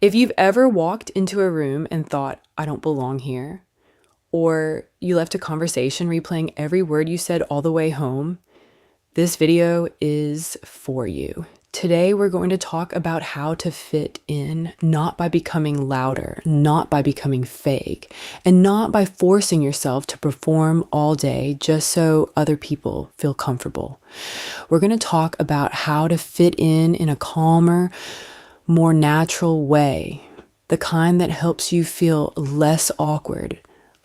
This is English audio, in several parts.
If you've ever walked into a room and thought, I don't belong here, or you left a conversation replaying every word you said all the way home, this video is for you. Today, we're going to talk about how to fit in, not by becoming louder, not by becoming fake, and not by forcing yourself to perform all day just so other people feel comfortable. We're going to talk about how to fit in a calmer, more natural way, the kind that helps you feel less awkward,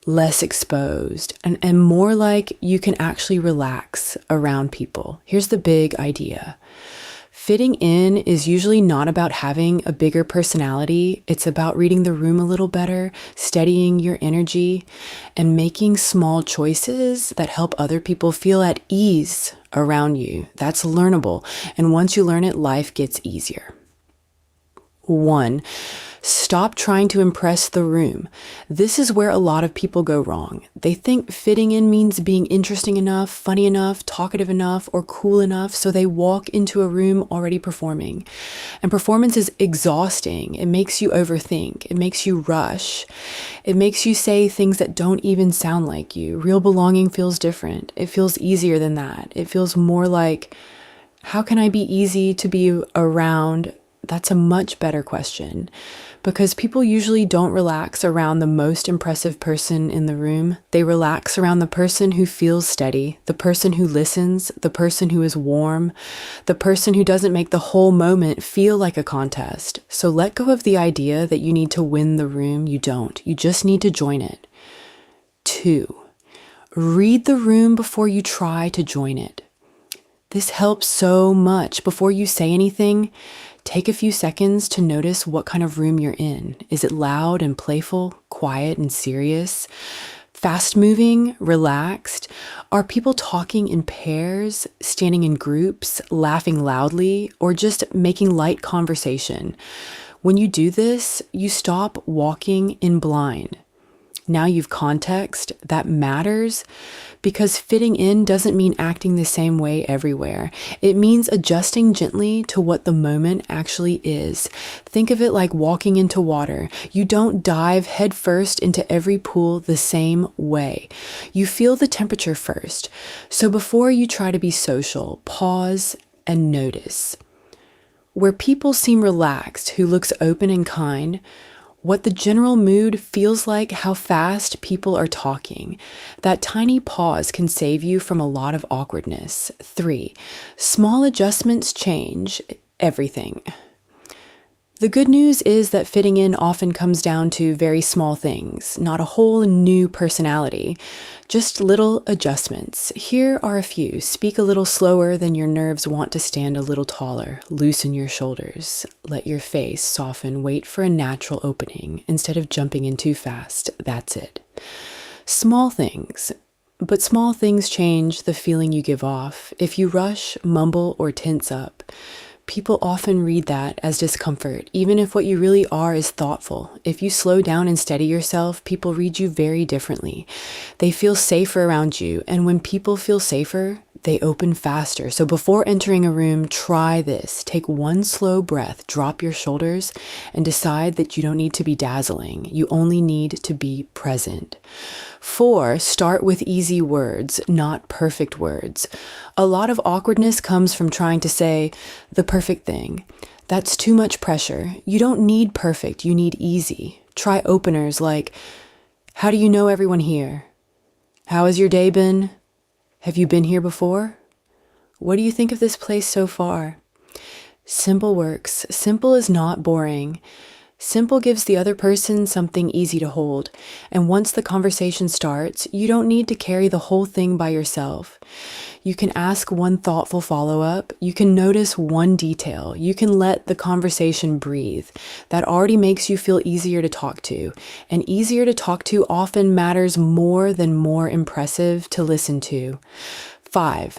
less exposed, and more like you can actually relax around people. Here's the big idea. Fitting in is usually not about having a bigger personality. It's about reading the room a little better, steadying your energy, and making small choices that help other people feel at ease around you. That's learnable. And once you learn it, life gets easier. 1, stop trying to impress the room. This is where a lot of people go wrong. They think fitting in means being interesting enough, funny enough, talkative enough, or cool enough, so they walk into a room already performing. And performance is exhausting. It makes you overthink. It makes you rush. It makes you say things that don't even sound like you. Real belonging feels different. It feels easier than that. It feels more like, how can I be easy to be around? That's a much better question, because people usually don't relax around the most impressive person in the room. They relax around the person who feels steady, the person who listens, the person who is warm, the person who doesn't make the whole moment feel like a contest. So let go of the idea that you need to win the room. You don't. You just need to join it. 2, read the room before you try to join it. This helps so much. Before you say anything, take a few seconds to notice what kind of room you're in. Is it loud and playful, quiet and serious, fast-moving, relaxed? Are people talking in pairs, standing in groups, laughing loudly, or just making light conversation? When you do this, you stop walking in blind. Now you've context. That matters, because fitting in doesn't mean acting the same way everywhere. It means adjusting gently to what the moment actually is. Think of it like walking into water. You don't dive headfirst into every pool the same way. You feel the temperature first. So before you try to be social, pause and notice. Where people seem relaxed, who looks open and kind, what the general mood feels like, how fast people are talking. That tiny pause can save you from a lot of awkwardness. 3, small adjustments change everything. The good news is that fitting in often comes down to very small things, not a whole new personality, just little adjustments. Here are a few. Speak a little slower than your nerves want to stand a little taller. Loosen your shoulders. Let your face soften. Wait for a natural opening instead of jumping in too fast. That's it. Small things. But small things change the feeling you give off. If you rush, mumble, or tense up, people often read that as discomfort, even if what you really are is thoughtful. If you slow down and steady yourself, people read you very differently. They feel safer around you, and when people feel safer, they open faster. So before entering a room, try this. Take one slow breath, drop your shoulders, and decide that you don't need to be dazzling. You only need to be present. 4, start with easy words, not perfect words. A lot of awkwardness comes from trying to say the perfect thing. That's too much pressure. You don't need perfect, you need easy. Try openers like, how do you know everyone here? How has your day been? Have you been here before? What do you think of this place so far? Simple works. Simple is not boring. Simple gives the other person something easy to hold. And once the conversation starts, you don't need to carry the whole thing by yourself. You can ask one thoughtful follow-up. You can notice one detail. You can let the conversation breathe. That already makes you feel easier to talk to. And easier to talk to often matters more than more impressive to listen to. 5,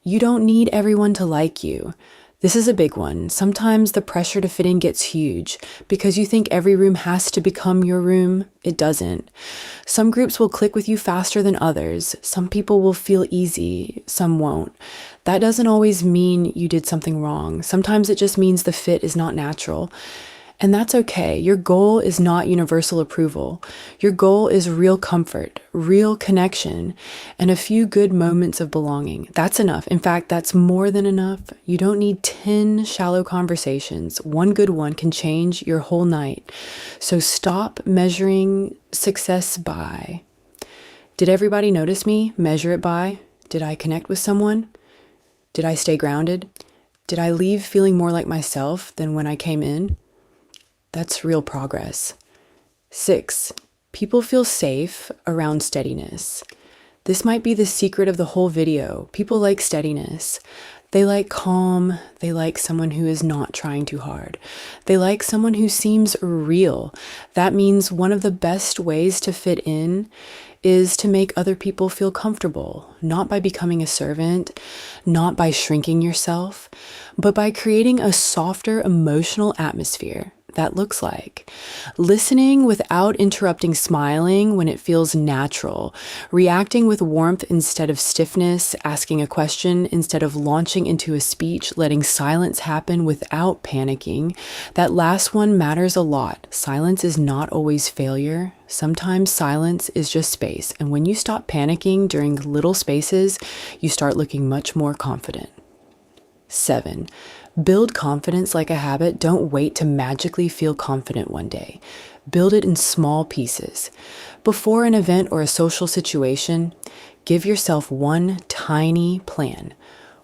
you don't need everyone to like you. This is a big one. Sometimes the pressure to fit in gets huge because you think every room has to become your room. It doesn't. Some groups will click with you faster than others. Some people will feel easy, some won't. That doesn't always mean you did something wrong. Sometimes it just means the fit is not natural. And that's okay. Your goal is not universal approval. Your goal is real comfort, real connection, and a few good moments of belonging. That's enough. In fact, that's more than enough. You don't need 10 shallow conversations. One good one can change your whole night. So stop measuring success by, did everybody notice me? Measure it by, did I connect with someone? Did I stay grounded? Did I leave feeling more like myself than when I came in? That's real progress. 6, people feel safe around steadiness. This might be the secret of the whole video. People like steadiness. They like calm. They like someone who is not trying too hard. They like someone who seems real. That means one of the best ways to fit in is to make other people feel comfortable, not by becoming a servant, not by shrinking yourself, but by creating a softer emotional atmosphere. That looks like listening without interrupting, smiling when it feels natural, reacting with warmth instead of stiffness, asking a question instead of launching into a speech, letting silence happen without panicking. That last one matters a lot. Silence is not always failure. Sometimes silence is just space. And when you stop panicking during little spaces, you start looking much more confident. 7, build confidence like a habit. Don't wait to magically feel confident one day. Build it in small pieces. Before an event or a social situation, give yourself one tiny plan.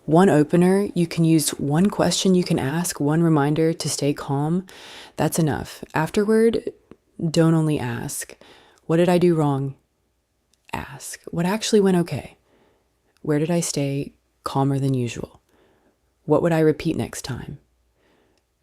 One opener, you can use one question you can ask, one reminder to stay calm. That's enough. Afterward, don't only ask, what did I do wrong? Ask, what actually went okay? Where did I stay calmer than usual? What would I repeat next time?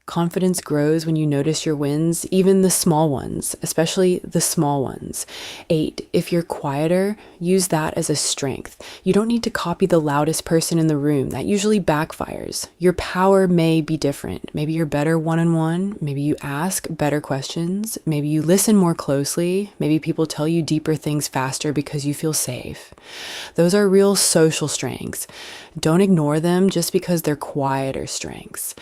Confidence grows when you notice your wins, even the small ones, especially the small ones. 8, if you're quieter, use that as a strength. You don't need to copy the loudest person in the room. That usually backfires. Your power may be different. Maybe you're better one-on-one. Maybe you ask better questions. Maybe you listen more closely. Maybe people tell you deeper things faster because you feel safe. Those are real social strengths. Don't ignore them just because they're quieter strengths.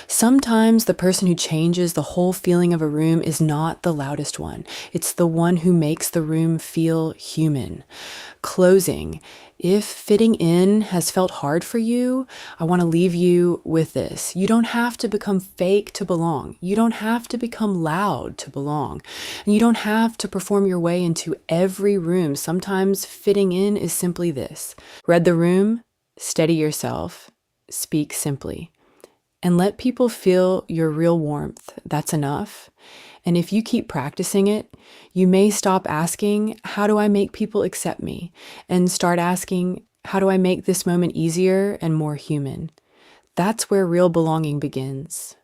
Sometimes the person who changes the whole feeling of a room is not the loudest one. It's the one who makes the room feel human. Closing. If fitting in has felt hard for you, I want to leave you with this. You don't have to become fake to belong. You don't have to become loud to belong. And you don't have to perform your way into every room. Sometimes fitting in is simply this. Read the room, steady yourself, speak simply, and let people feel your real warmth. That's enough. And if you keep practicing it, you may stop asking, how do I make people accept me? And start asking, how do I make this moment easier and more human? That's where real belonging begins.